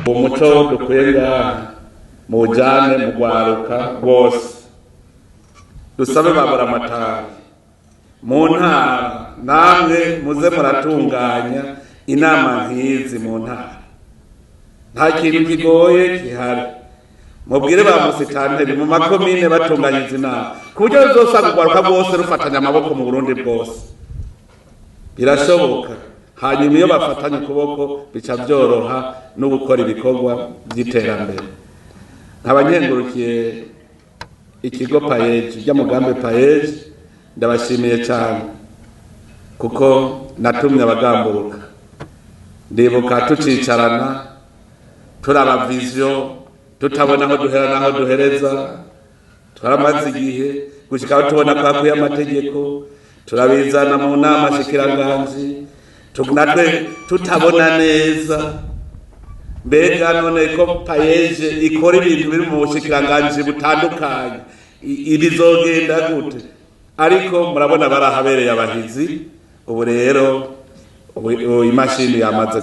umuco dukwenga mujane mu gwaruka rwose dusabe babura amatari mu ntara namwe muze muratunganya inama nk'izi mu ntara nta kintu kigoye gihari mubwire ba musitanteri mu makomine batunganya izi nama ku buryo ruzosanga urwaruka rwose rufatanya amaboko mu Burundi bwose birashoboka hanyuma iyo bafatanye ukuboko bica byoroha no gukora ibikorwa by'iterambere nkabanyengurukiye ikigo payeji ry'umugambi payeji ndabashimiye cyane kuko natumye abagamburuka ndibuka tucicarana turaba vision tutabona aho duhera naho duhereza twaramaze igihe gushika aho tubona ko hakuye amategeko turabizana mu nama shikiranganji natwe tutabona neza mbega none ko payeje ikora ibintu biri mu bushikiranganji butandukanye ibizogenda gute ariko murabona barahabereye abahizi ubu rero imashini yamaze